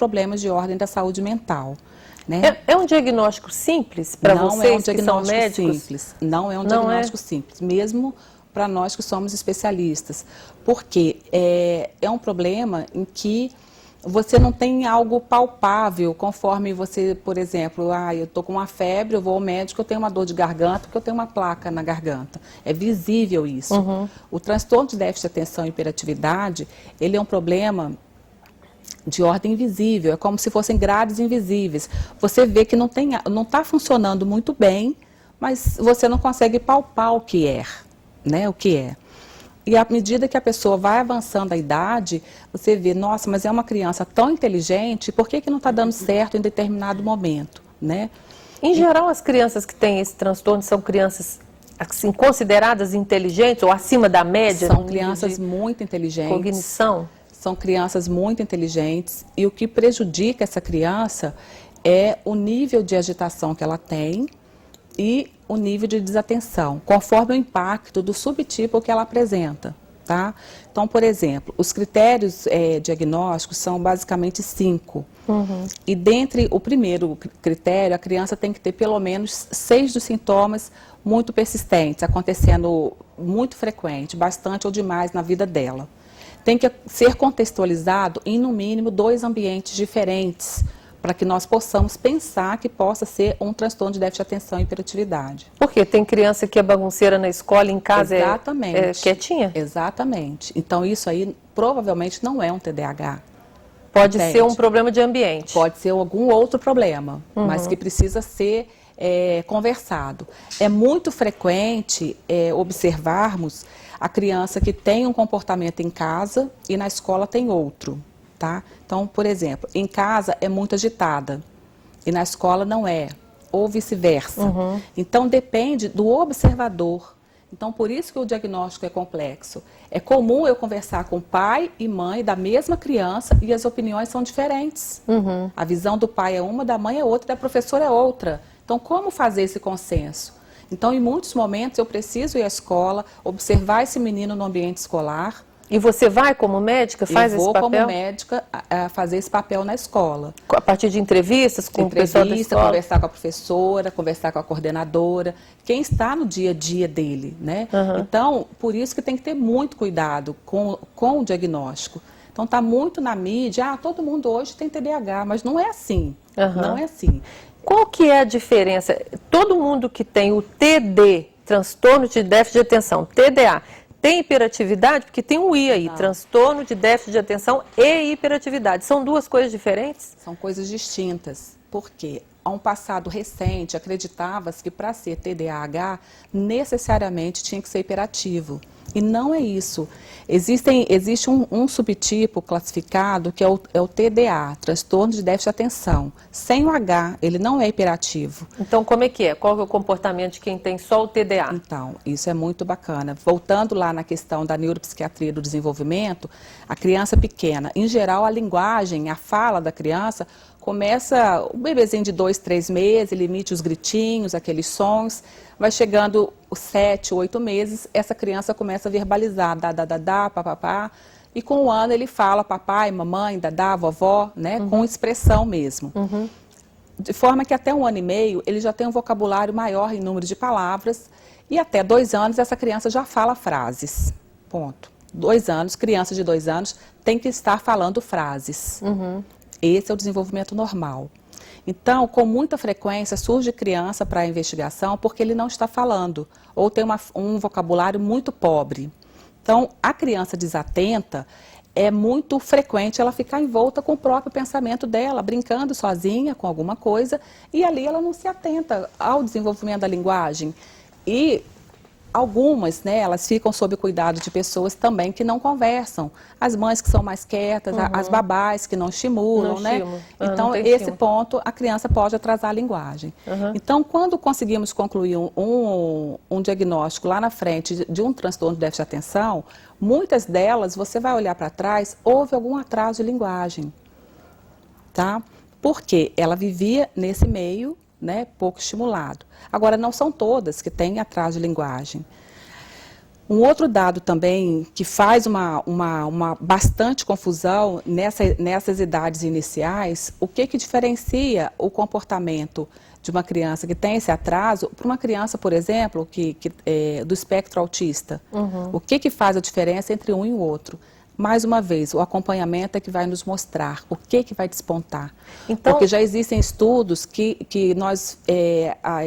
problemas de ordem da saúde mental. Né? É um diagnótico simples para vocês que são médicos? Simples. Não é um diagnóstico simples, mesmo para nós que somos especialistas. Porque é um problema em que você não tem algo palpável, conforme você, por exemplo, eu estou com uma febre, eu vou ao médico, eu tenho uma dor de garganta, porque eu tenho uma placa na garganta. É visível isso. O transtorno de déficit de atenção e hiperatividade, ele é um problema de ordem invisível, é como se fossem grades invisíveis. Você vê que não está funcionando muito bem, mas você não consegue palpar o que é, né? O que é. E à medida que a pessoa vai avançando a idade, você vê, nossa, mas é uma criança tão inteligente, por que não está dando certo em determinado momento, né? Em geral, as crianças que têm esse transtorno são crianças assim, consideradas inteligentes ou acima da média? São crianças muito inteligentes. Cognição? São crianças muito inteligentes e o que prejudica essa criança é o nível de agitação que ela tem e o nível de desatenção, conforme o impacto do subtipo que ela apresenta, tá? Então, por exemplo, os critérios diagnósticos são basicamente 5. E dentre o primeiro critério, a criança tem que ter pelo menos 6 dos sintomas muito persistentes, acontecendo muito frequente, bastante ou demais na vida dela. Tem que ser contextualizado em, no mínimo, 2 ambientes diferentes, para que nós possamos pensar que possa ser um transtorno de déficit de atenção e hiperatividade. Por quê? Tem criança que é bagunceira na escola, em casa é quietinha? Exatamente. Então, isso aí provavelmente não é um TDAH. Pode ser um problema de ambiente. Pode ser algum outro problema, mas que precisa ser conversado. É muito frequente observarmos a criança que tem um comportamento em casa e na escola tem outro, tá? Então, por exemplo, em casa é muito agitada e na escola não é, ou vice-versa. Então, depende do observador. Então, por isso que o diagnóstico é complexo. É comum eu conversar com pai e mãe da mesma criança e as opiniões são diferentes. A visão do pai é uma, da mãe é outra, da professora é outra. Então, como fazer esse consenso? Então, em muitos momentos, eu preciso ir à escola, observar esse menino no ambiente escolar. E você vai como médica, faz esse papel? Eu vou como médica fazer esse papel na escola. A partir de entrevistas com o pessoal da escola? Conversar com a professora, conversar com a coordenadora, quem está no dia a dia dele, né? Então, por isso que tem que ter muito cuidado com o diagnóstico. Então, está muito na mídia, todo mundo hoje tem TDAH, mas não é assim, não é assim. Qual que é a diferença? Todo mundo que tem o TD, transtorno de déficit de atenção, TDA, tem hiperatividade? Porque tem um I aí, transtorno de déficit de atenção e hiperatividade. São duas coisas diferentes? São coisas distintas. Por quê? Há um passado recente, acreditava-se que para ser TDAH, necessariamente tinha que ser hiperativo. E não é isso. Existe um subtipo classificado que é o TDA, transtorno de déficit de atenção. Sem o H, ele não é hiperativo. Então, como é que é? Qual é o comportamento de quem tem só o TDA? Então, isso é muito bacana. Voltando lá na questão da neuropsiquiatria do desenvolvimento, a criança pequena, em geral, a linguagem, a fala da criança começa, o bebezinho de 2, 3 meses, ele emite os gritinhos, aqueles sons, vai chegando os 7, 8 meses, essa criança começa a verbalizar, dá, papapá, e com 1 ano ele fala papai, mamãe, dadá, vovó, né, com expressão mesmo. De forma que até 1 ano e meio ele já tem um vocabulário maior em número de palavras e até 2 anos essa criança já fala frases, ponto. 2 anos, criança de 2 anos tem que estar falando frases. Esse é o desenvolvimento normal. Então, com muita frequência, surge criança para a investigação porque ele não está falando, ou tem um vocabulário muito pobre. Então, a criança desatenta, é muito frequente ela ficar envolta com o próprio pensamento dela, brincando sozinha com alguma coisa, e ali ela não se atenta ao desenvolvimento da linguagem. E algumas, né, elas ficam sob o cuidado de pessoas também que não conversam. As mães que são mais quietas, as babás que não estimulam, né? Então, esse ponto, a criança pode atrasar a linguagem. Então, quando conseguimos concluir um diagnóstico lá na frente de um transtorno de déficit de atenção, muitas delas, você vai olhar para trás, houve algum atraso de linguagem, tá? Porque ela vivia nesse meio, né, pouco estimulado. Agora, não são todas que têm atraso de linguagem. Um outro dado também que faz uma bastante confusão nessas idades iniciais, o que diferencia o comportamento de uma criança que tem esse atraso para uma criança, por exemplo, do espectro autista. O que faz a diferença entre um e o outro? Mais uma vez, o acompanhamento é que vai nos mostrar o que vai despontar. Então, porque já existem estudos que nós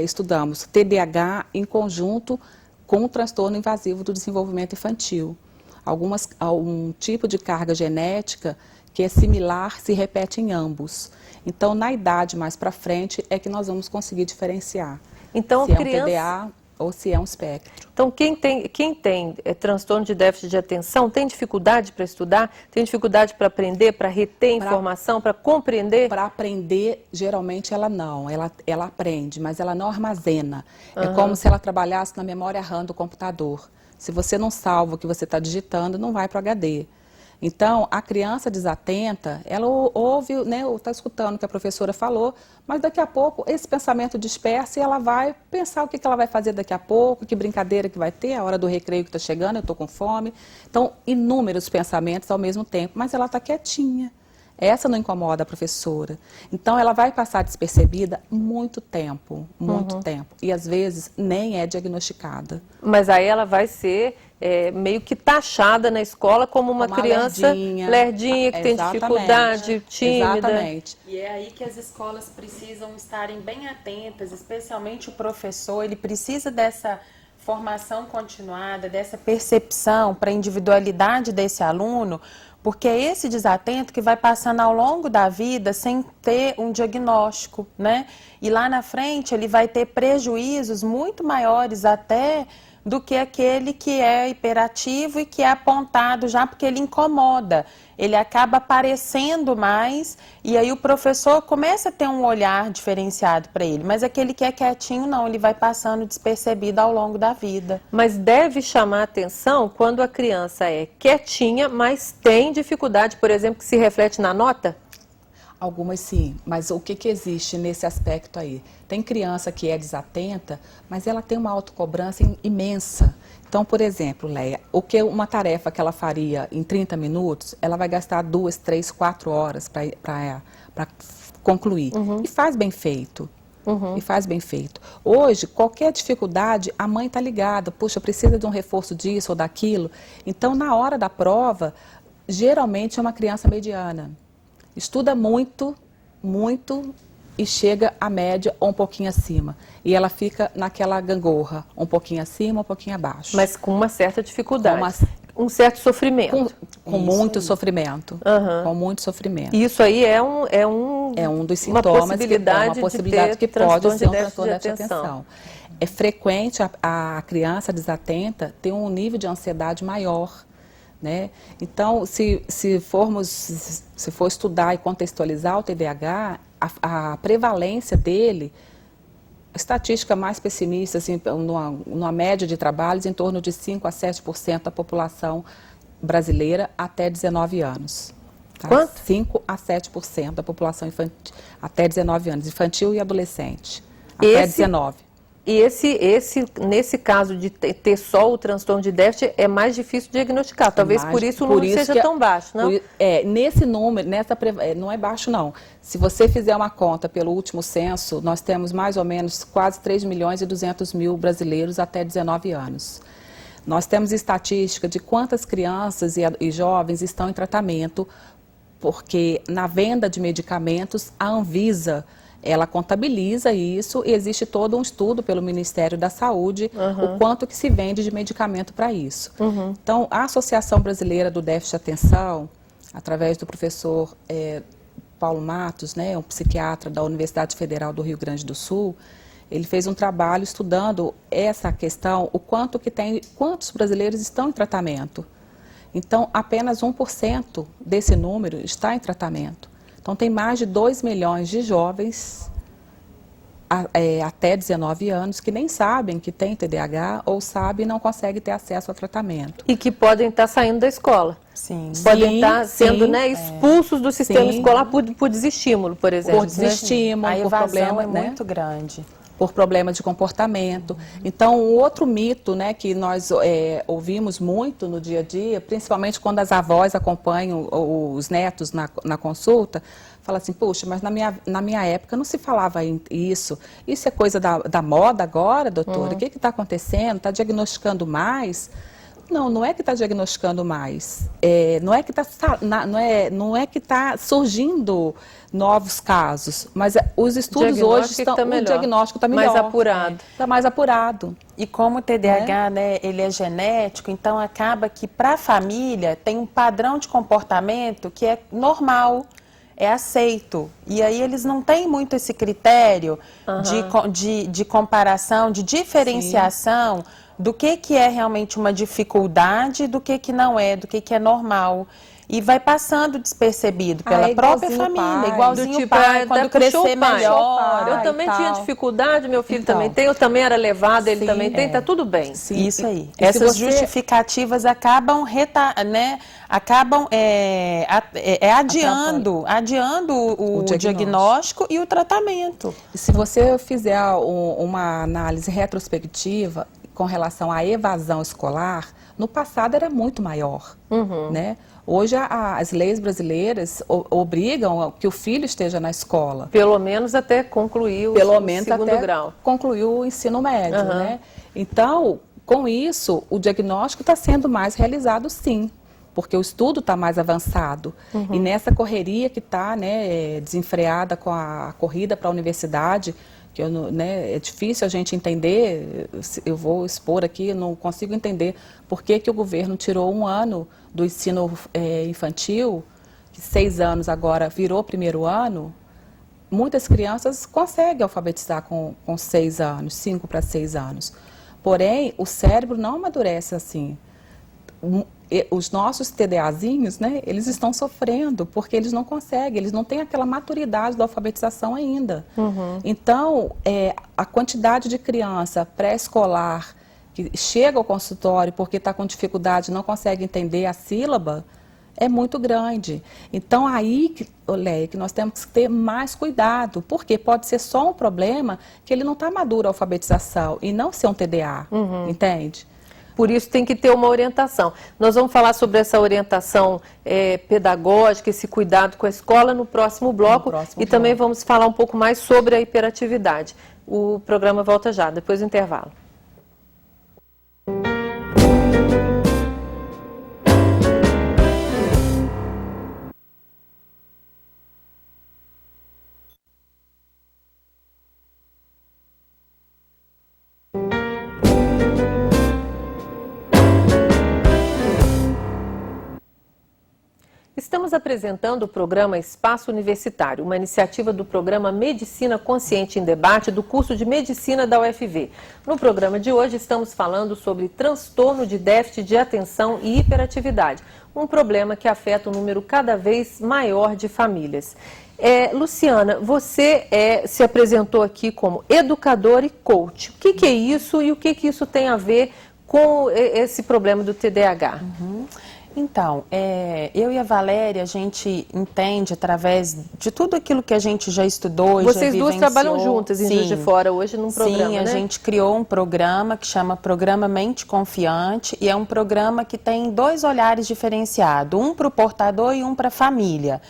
estudamos TDAH em conjunto com o transtorno invasivo do desenvolvimento infantil. Algum tipo de carga genética que é similar se repete em ambos. Então, na idade mais para frente é que nós vamos conseguir diferenciar então, se é um TDA ou se é um espectro. Então, quem tem transtorno de déficit de atenção tem dificuldade para estudar, tem dificuldade para aprender, para reter informação, para compreender? Para aprender, geralmente ela não. Ela aprende, mas ela não armazena. É como se ela trabalhasse na memória RAM do computador. Se você não salva o que você está digitando, não vai para o HD. Então, a criança desatenta, ela ouve, né, ou está escutando o que a professora falou, mas daqui a pouco esse pensamento dispersa e ela vai pensar o que ela vai fazer daqui a pouco, que brincadeira que vai ter, a hora do recreio que está chegando, eu estou com fome. Então, inúmeros pensamentos ao mesmo tempo, mas ela está quietinha. Essa não incomoda a professora. Então, ela vai passar despercebida muito tempo. E, às vezes, nem é diagnosticada. Mas aí ela vai ser meio que taxada na escola como uma criança lerdinha, que tem dificuldade, tímida. Exatamente. E é aí que as escolas precisam estarem bem atentas, especialmente o professor, ele precisa dessa formação continuada, dessa percepção para a individualidade desse aluno, porque é esse desatento que vai passando ao longo da vida sem ter um diagnóstico, né? E lá na frente ele vai ter prejuízos muito maiores até do que aquele que é hiperativo e que é apontado já porque ele incomoda. Ele acaba aparecendo mais e aí o professor começa a ter um olhar diferenciado para ele. Mas aquele que é quietinho, não, ele vai passando despercebido ao longo da vida. Mas deve chamar atenção quando a criança é quietinha, mas tem dificuldade, por exemplo, que se reflete na nota? Algumas sim, mas o que existe nesse aspecto aí? Tem criança que é desatenta, mas ela tem uma autocobrança imensa. Então, por exemplo, Leia, uma tarefa que ela faria em 30 minutos, ela vai gastar 2, 3, 4 horas para concluir. E faz bem feito. E faz bem feito. Hoje, qualquer dificuldade, a mãe está ligada. Puxa, precisa de um reforço disso ou daquilo. Então, na hora da prova, geralmente é uma criança mediana. Estuda muito e chega à média ou um pouquinho acima. E ela fica naquela gangorra, um pouquinho acima, um pouquinho abaixo. Mas com uma certa dificuldade, um certo sofrimento. Com muito sofrimento. Com muito sofrimento. Isso aí é um dos sintomas, uma possibilidade que pode ser um transtorno de atenção. É frequente a criança desatenta ter um nível de ansiedade maior. Né? Então, se for estudar e contextualizar o TDAH, a prevalência dele, a estatística mais pessimista, assim, numa média de trabalhos, em torno de 5 a 7% da população brasileira até 19 anos. Tá? Quanto? 5 a 7% da população infantil, até 19 anos, infantil e adolescente, até 19. E nesse caso de ter só o transtorno de déficit, é mais difícil diagnosticar. Talvez por isso o número seja tão baixo, não? Nesse número, não é baixo, não. Se você fizer uma conta pelo último censo, nós temos mais ou menos quase 3.200.000 brasileiros até 19 anos. Nós temos estatística de quantas crianças e jovens estão em tratamento, porque na venda de medicamentos, a Anvisa, ela contabiliza isso e existe todo um estudo pelo Ministério da Saúde, o quanto que se vende de medicamento para isso. Então, a Associação Brasileira do Déficit de Atenção, através do professor Paulo Matos, né, um psiquiatra da Universidade Federal do Rio Grande do Sul, ele fez um trabalho estudando essa questão, quantos brasileiros estão em tratamento. Então, apenas 1% desse número está em tratamento. Então, tem mais de 2 milhões de jovens até 19 anos que nem sabem que tem TDAH ou sabem e não conseguem ter acesso ao tratamento. E que podem estar saindo da escola. Sim. Podem estar sendo expulsos do sistema escolar por desestímulo, por exemplo. Por desestímulo, a por evasão problema, é muito grande. por problemas de comportamento. Então, um outro mito, né, que nós ouvimos muito no dia a dia, principalmente quando as avós acompanham os netos na consulta, fala assim, puxa, mas na minha época não se falava isso. Isso é coisa da moda agora, doutora? O que está acontecendo? Está diagnosticando mais? Não, não é que está diagnosticando mais. Não é que está surgindo novos casos, mas os estudos hoje estão... O diagnóstico está melhor. Mais apurado. Está mais apurado. E como o TDAH, né, ele é genético, então acaba que para a família tem um padrão de comportamento que é normal, é aceito. E aí eles não têm muito esse critério de comparação, de diferenciação do que é realmente uma dificuldade, do que não é, do que é normal. E vai passando despercebido pela própria família, igualzinho o pai, quando crescer melhor. Eu também tinha dificuldade, meu filho também tem, eu também era levado, ele também tem, tá tudo bem. Sim. Isso aí. Essas justificativas acabam, adiando o diagnóstico e o tratamento. E se você fizer uma análise retrospectiva com relação à evasão escolar, no passado era muito maior, né? Hoje as leis brasileiras obrigam que o filho esteja na escola. Pelo menos até concluir o segundo grau. Concluir o ensino médio, né? Então, com isso, o diagnóstico está sendo mais realizado, sim, porque o estudo está mais avançado. E nessa correria que está, né, desenfreada com a corrida para a universidade, que é difícil a gente entender, eu vou expor aqui, eu não consigo entender por que o governo tirou um ano do ensino infantil, que 6 anos agora virou primeiro ano. Muitas crianças conseguem alfabetizar com 6 anos, 5 para 6 anos. Porém, o cérebro não amadurece assim. Os nossos TDAzinhos, né, eles estão sofrendo porque eles não conseguem, eles não têm aquela maturidade da alfabetização ainda. Então, a quantidade de criança pré-escolar que chega ao consultório porque está com dificuldade, não consegue entender a sílaba, é muito grande. Então, aí, Leia, que nós temos que ter mais cuidado, porque pode ser só um problema que ele não está maduro a alfabetização e não ser um TDA, entende? Por isso tem que ter uma orientação. Nós vamos falar sobre essa orientação pedagógica, esse cuidado com a escola no próximo bloco. Também vamos falar um pouco mais sobre a hiperatividade. O programa volta já, depois do intervalo. Estamos apresentando o programa Espaço Universitário, uma iniciativa do programa Medicina Consciente em Debate do curso de Medicina da UFV. No programa de hoje estamos falando sobre transtorno de déficit de atenção e hiperatividade, um problema que afeta um número cada vez maior de famílias. Luciana, você se apresentou aqui como educadora e coach. O que é isso e o que isso tem a ver com esse problema do TDAH? Então, eu e a Valéria, a gente entende através de tudo aquilo que a gente já estudou e já vivenciou. Vocês duas trabalham juntas em Juiz de Fora hoje num programa, Sim, a gente criou um programa que chama Programa Mente Confiante e é um programa que tem 2 olhares diferenciados, um para o portador e um para a família.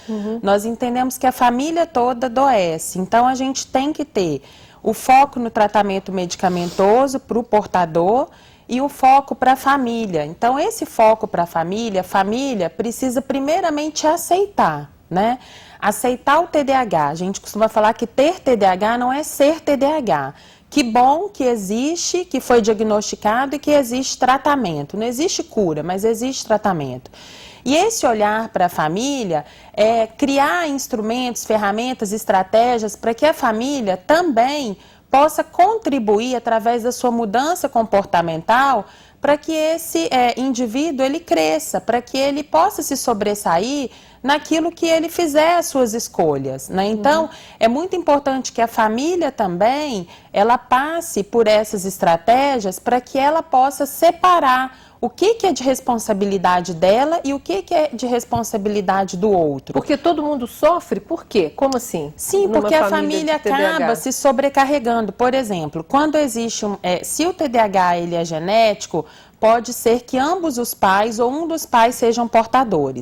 Nós entendemos que a família toda adoece, então a gente tem que ter o foco no tratamento medicamentoso para o portador e o foco para a família. Então, esse foco para a família precisa primeiramente aceitar, né? Aceitar o TDAH. A gente costuma falar que ter TDAH não é ser TDAH. Que bom que existe, que foi diagnosticado e que existe tratamento. Não existe cura, mas existe tratamento. E esse olhar para a família é criar instrumentos, ferramentas, estratégias para que a família também possa contribuir através da sua mudança comportamental para que esse indivíduo ele cresça, para que ele possa se sobressair naquilo que ele fizer as suas escolhas, né? Então, é muito importante que a família também, ela passe por essas estratégias para que ela possa separar o que é de responsabilidade dela e o que é de responsabilidade do outro. Porque todo mundo sofre? Por quê? Como assim? Sim, porque a família acaba se sobrecarregando. Por exemplo, quando existe se o TDAH ele é genético, pode ser que ambos os pais ou um dos pais sejam portadores.